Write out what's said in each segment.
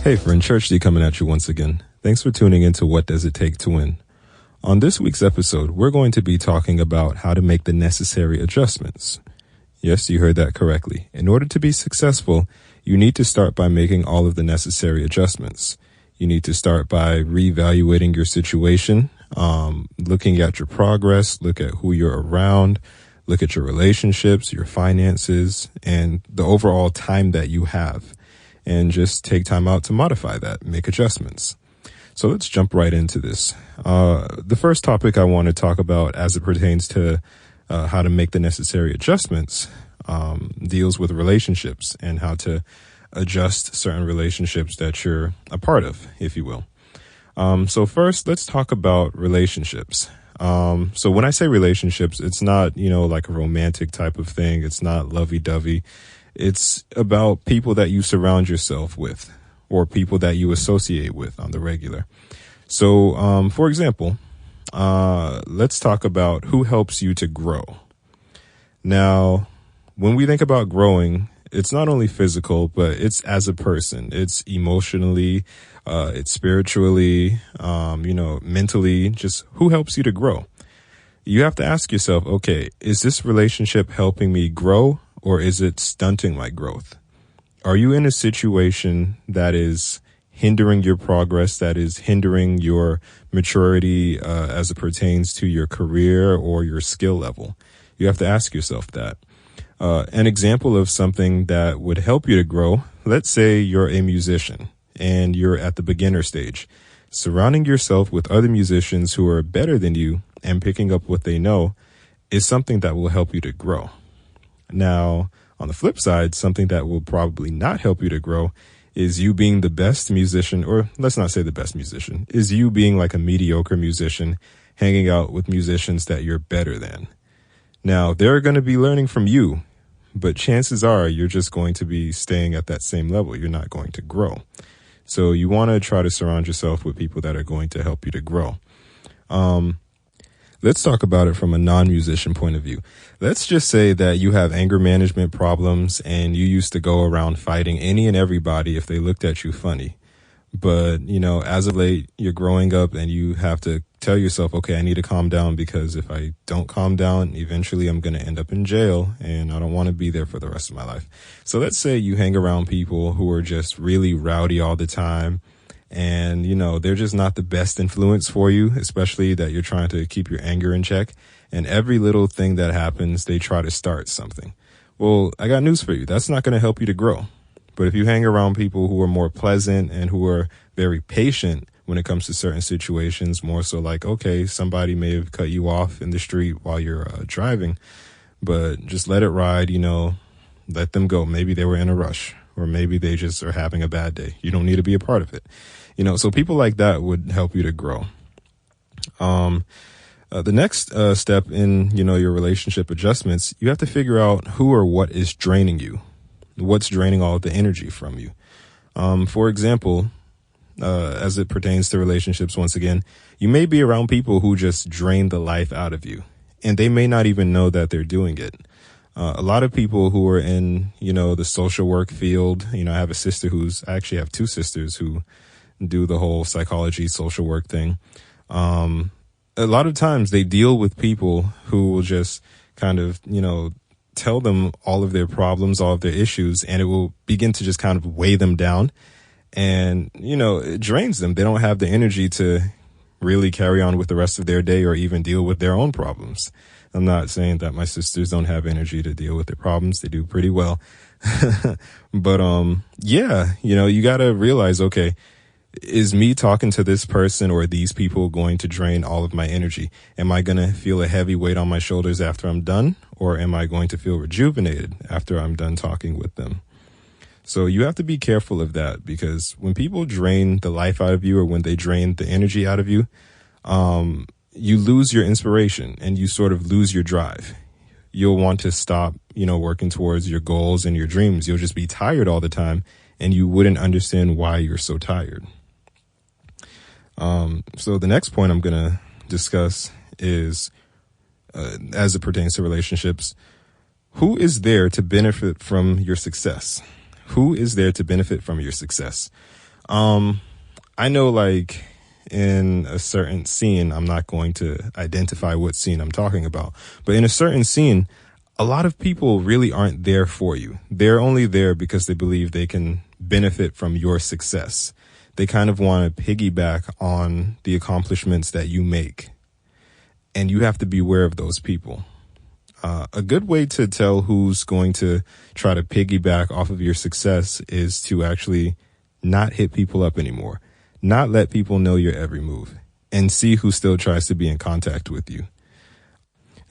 Hey friend, Church D coming at you once again. Thanks for tuning into What Does It Take to Win? On this week's episode, we're going to be talking about how to make the necessary adjustments. Yes, you heard that correctly. In order to be successful, you need to start by making all of the necessary adjustments. You need to start by reevaluating your situation, looking at your progress, look at who you're around, look at your relationships, your finances, and the overall time that you have. And just take time out to modify that, make adjustments. So let's jump right into this. The first topic I want to talk about as it pertains to how to make the necessary adjustments deals with relationships and how to adjust certain relationships that you're a part of, if you will. So first, let's talk about relationships. So when I say relationships, it's not, like a romantic type of thing. It's not lovey-dovey. It's about people that you surround yourself with or people that you associate with on the regular. So, for example, let's talk about who helps you to grow. Now, when we think about growing, it's not only physical, but it's as a person. It's emotionally, it's spiritually, mentally, just who helps you to grow. You have to ask yourself, okay, is this relationship helping me grow? Or is it stunting my growth? Are you in a situation that is hindering your progress, that is hindering your maturity as it pertains to your career or your skill level? You have to ask yourself that. An example of something that would help you to grow, let's say you're a musician and you're at the beginner stage. Surrounding yourself with other musicians who are better than you and picking up what they know is something that will help you to grow. Now, on the flip side, something that will probably not help you to grow is you being the best musician, or let's not say the best musician, is you being like a mediocre musician, hanging out with musicians that you're better than. Now, they're going to be learning from you, but chances are you're just going to be staying at that same level. You're not going to grow. So you want to try to surround yourself with people that are going to help you to grow. Let's talk about it from a non-musician point of view. Let's just say that you have anger management problems and you used to go around fighting any and everybody if they looked at you funny. But, as of late, you're growing up and you have to tell yourself, okay, I need to calm down because if I don't calm down, eventually I'm going to end up in jail and I don't want to be there for the rest of my life. So let's say you hang around people who are just really rowdy all the time. And, they're just not the best influence for you, especially that you're trying to keep your anger in check. And every little thing that happens, they try to start something. Well, I got news for you. That's not going to help you to grow. But if you hang around people who are more pleasant and who are very patient when it comes to certain situations, more so like, okay, somebody may have cut you off in the street while you're driving, but just let it ride, let them go. Maybe they were in a rush. Or maybe they just are having a bad day. You don't need to be a part of it. So people like that would help you to grow. The next step in, your relationship adjustments, you have to figure out who or what is draining you. What's draining all of the energy from you. For example, as it pertains to relationships, once again, you may be around people who just drain the life out of you. And they may not even know that they're doing it. A lot of people who are in, the social work field, I have I actually have two sisters who do the whole psychology, social work thing. A lot of times they deal with people who will just kind of, tell them all of their problems, all of their issues, and it will begin to just kind of weigh them down. And, it drains them. They don't have the energy to really carry on with the rest of their day or even deal with their own problems. I'm not saying that my sisters don't have energy to deal with their problems. They do pretty well. But, you got to realize, okay, is me talking to this person or these people going to drain all of my energy? Am I going to feel a heavy weight on my shoulders after I'm done? Or am I going to feel rejuvenated after I'm done talking with them? So you have to be careful of that, because when people drain the life out of you or when they drain the energy out of you, you lose your inspiration and you sort of lose your drive. You'll want to stop, working towards your goals and your dreams. You'll just be tired all the time and you wouldn't understand why you're so tired. So the next point I'm going to discuss is, as it pertains to relationships, who is there to benefit from your success? Who is there to benefit from your success? I know, like, in a certain scene, I'm not going to identify what scene I'm talking about, but in a certain scene, a lot of people really aren't there for you. They're only there because they believe they can benefit from your success. They kind of want to piggyback on the accomplishments that you make. And you have to be aware of those people. A good way to tell who's going to try to piggyback off of your success is to actually not hit people up anymore, not let people know your every move, and see who still tries to be in contact with you.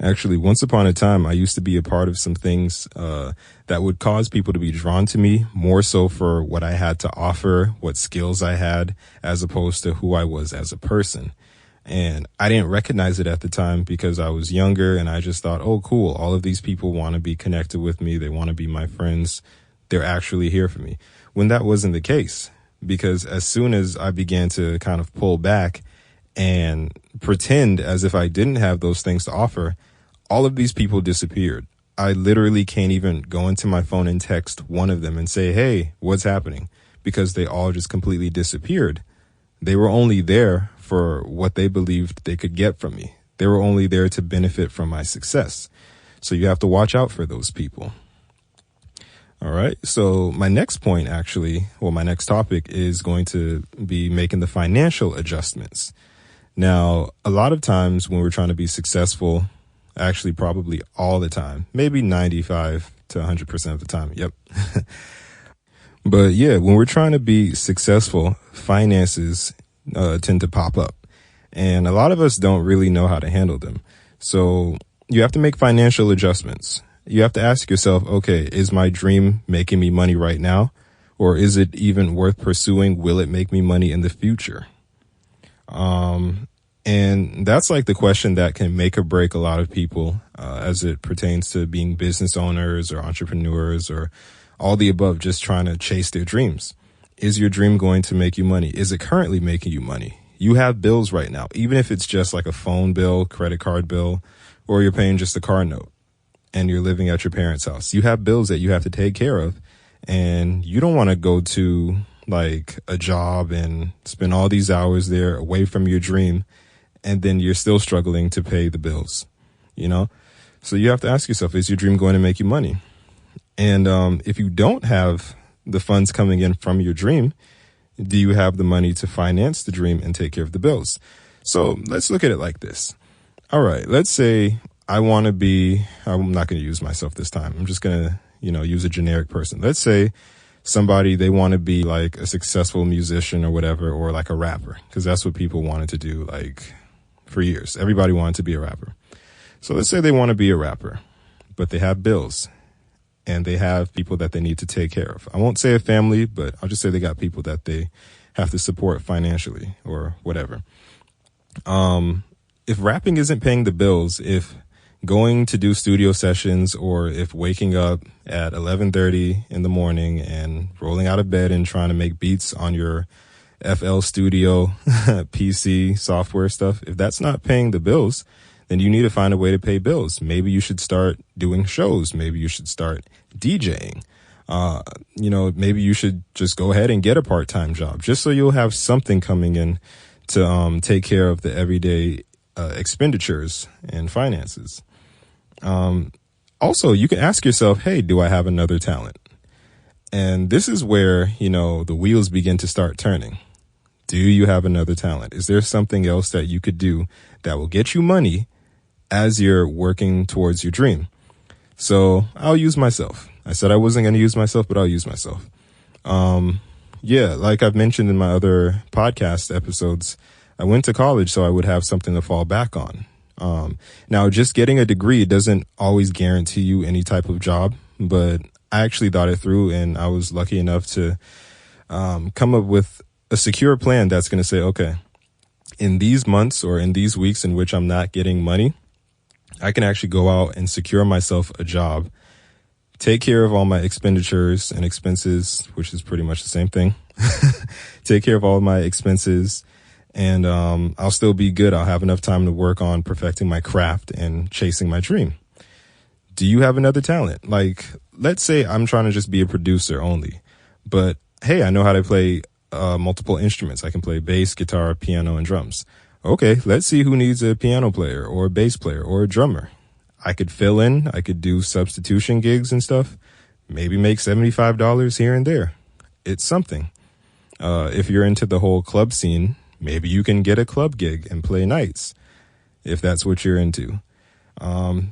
Actually, once upon a time, I used to be a part of some things that would cause people to be drawn to me more so for what I had to offer, what skills I had, as opposed to who I was as a person. And I didn't recognize it at the time because I was younger and I just thought, oh, cool. All of these people want to be connected with me. They want to be my friends. They're actually here for me. When that wasn't the case, because as soon as I began to kind of pull back and pretend as if I didn't have those things to offer, all of these people disappeared. I literally can't even go into my phone and text one of them and say, hey, what's happening? Because they all just completely disappeared. They were only there for what they believed they could get from me. They were only there to benefit from my success. So you have to watch out for those people. All right. So my next point, my next topic is going to be making the financial adjustments. Now, a lot of times when we're trying to be successful, actually probably all the time, maybe 95 to 100% of the time. Yep. But yeah, when we're trying to be successful, finances tend to pop up, and a lot of us don't really know how to handle them. So you have to make financial adjustments. You have to ask yourself, okay, is my dream making me money right now? Or is it even worth pursuing? Will it make me money in the future? And that's like the question that can make or break a lot of people as it pertains to being business owners or entrepreneurs or all the above, just trying to chase their dreams. Is your dream going to make you money? Is it currently making you money? You have bills right now, even if it's just like a phone bill, credit card bill, or you're paying just a car note and you're living at your parents' house. You have bills that you have to take care of, and you don't want to go to like a job and spend all these hours there away from your dream, and then you're still struggling to pay the bills, you know? So you have to ask yourself, is your dream going to make you money? And if you don't have the funds coming in from your dream, do you have the money to finance the dream and take care of the bills? So let's look at it like this. All right, let's say I'm not going to use myself this time. I'm just going to, use a generic person. Let's say somebody, they want to be like a successful musician or whatever, or like a rapper, because that's what people wanted to do like for years. Everybody wanted to be a rapper. So let's say they want to be a rapper, but they have bills. And they have people that they need to take care of. I won't say a family, but I'll just say they got people that they have to support financially or whatever. If rapping isn't paying the bills, if going to do studio sessions, or if waking up at 11:30 in the morning and rolling out of bed and trying to make beats on your FL Studio PC software stuff, if that's not paying the bills, then you need to find a way to pay bills. Maybe you should start doing shows. Maybe you should start DJing. Maybe you should just go ahead and get a part-time job just so you'll have something coming in to take care of the everyday expenditures and finances. Also, you can ask yourself, hey, do I have another talent? And this is where, the wheels begin to start turning. Do you have another talent? Is there something else that you could do that will get you money as you're working towards your dream? So I'll use myself. I said I wasn't going to use myself, but I'll use myself. Like I've mentioned in my other podcast episodes, I went to college so I would have something to fall back on. Now, just getting a degree doesn't always guarantee you any type of job, but I actually thought it through, and I was lucky enough to come up with a secure plan that's going to say, okay, in these months or in these weeks in which I'm not getting money, I can actually go out and secure myself a job, take care of all my expenditures and expenses, which is pretty much the same thing, take care of all my expenses, and I'll still be good. I'll have enough time to work on perfecting my craft and chasing my dream. Do you have another talent? Like, let's say I'm trying to just be a producer only, but hey, I know how to play multiple instruments. I can play bass, guitar, piano, and drums. Okay, let's see who needs a piano player or a bass player or a drummer. I could fill in, I could do substitution gigs and stuff, maybe make $75 here and there. It's something. If you're into the whole club scene, maybe you can get a club gig and play nights, if that's what you're into.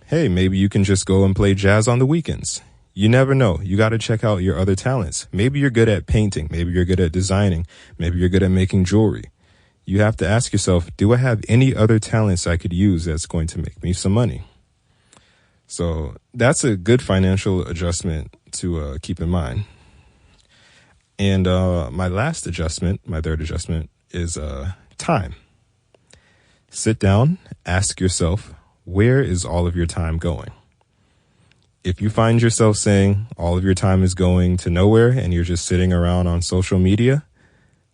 Hey, maybe you can just go and play jazz on the weekends. You never know. You got to check out your other talents. Maybe you're good at painting. Maybe you're good at designing. Maybe you're good at making jewelry. You have to ask yourself, do I have any other talents I could use that's going to make me some money? So that's a good financial adjustment to keep in mind. And my last adjustment, my third adjustment, is time. Sit down, ask yourself, where is all of your time going? If you find yourself saying all of your time is going to nowhere and you're just sitting around on social media,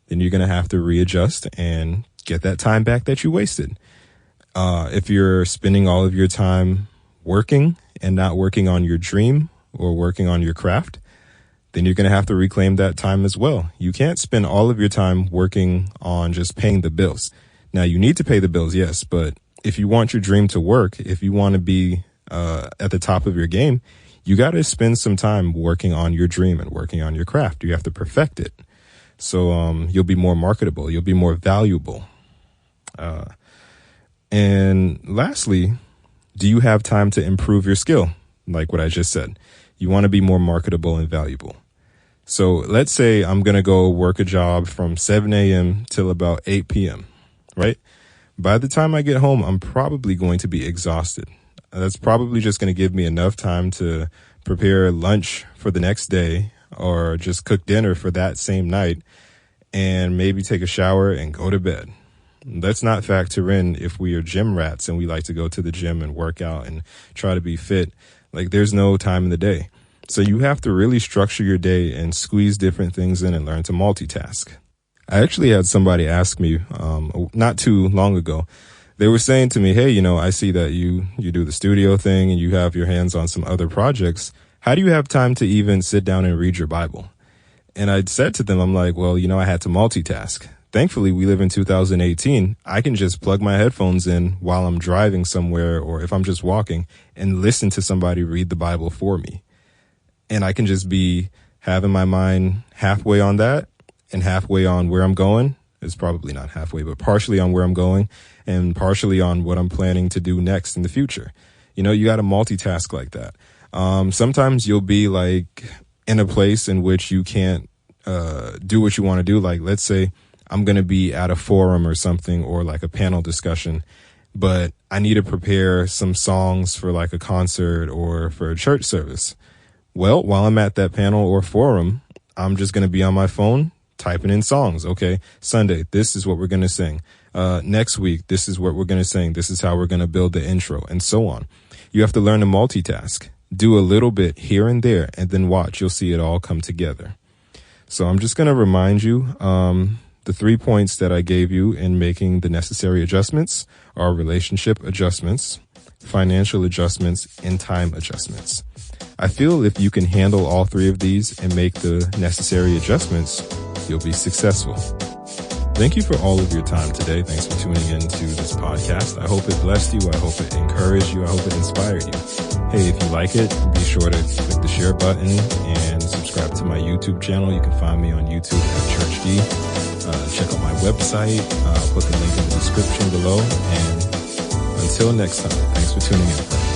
then you're going to have to readjust and get that time back that you wasted. If you're spending all of your time working and not working on your dream or working on your craft, then you're going to have to reclaim that time as well. You can't spend all of your time working on just paying the bills. Now, you need to pay the bills, yes, but if you want your dream to work, if you want to be at the top of your game, you got to spend some time working on your dream and working on your craft. You have to perfect it. So you'll be more marketable. You'll be more valuable. And lastly, do you have time to improve your skill? Like what I just said, you want to be more marketable and valuable. So let's say I'm going to go work a job from 7 a.m. till about 8 p.m., right? By the time I get home, I'm probably going to be exhausted. That's probably just going to give me enough time to prepare lunch for the next day or just cook dinner for that same night and maybe take a shower and go to bed. Let's not factor in if we are gym rats and we like to go to the gym and work out and try to be fit. Like there's no time in the day. So you have to really structure your day and squeeze different things in and learn to multitask. I actually had somebody ask me not too long ago. They were saying to me, hey, I see that you do the studio thing and you have your hands on some other projects. How do you have time to even sit down and read your Bible? And I'd said to them, I'm like, well, I had to multitask. Thankfully, we live in 2018. I can just plug my headphones in while I'm driving somewhere or if I'm just walking and listen to somebody read the Bible for me. And I can just be having my mind halfway on that and halfway on where I'm going. It's probably not halfway, but partially on where I'm going and partially on what I'm planning to do next in the future. You got to multitask like that. Sometimes you'll be like in a place in which you can't do what you want to do. Like, let's say I'm going to be at a forum or something or like a panel discussion, but I need to prepare some songs for like a concert or for a church service. Well, while I'm at that panel or forum, I'm just going to be on my phone typing in songs. Okay, Sunday, this is what we're going to sing. Next week, this is what we're going to sing. This is how we're going to build the intro and so on. You have to learn to multitask. Do a little bit here and there and then watch. You'll see it all come together. So I'm just going to remind you, the 3 points that I gave you in making the necessary adjustments are relationship adjustments, financial adjustments, and time adjustments. I feel if you can handle all 3 of these and make the necessary adjustments, you'll be successful. Thank you for all of your time today. Thanks for tuning in to this podcast. I hope it blessed you. I hope it encouraged you. I hope it inspired you. Hey, if you like it, be sure to click the share button and subscribe to my YouTube channel. You can find me on YouTube at Church D. Check out my website. I'll put the link in the description below. And until next time, thanks for tuning in.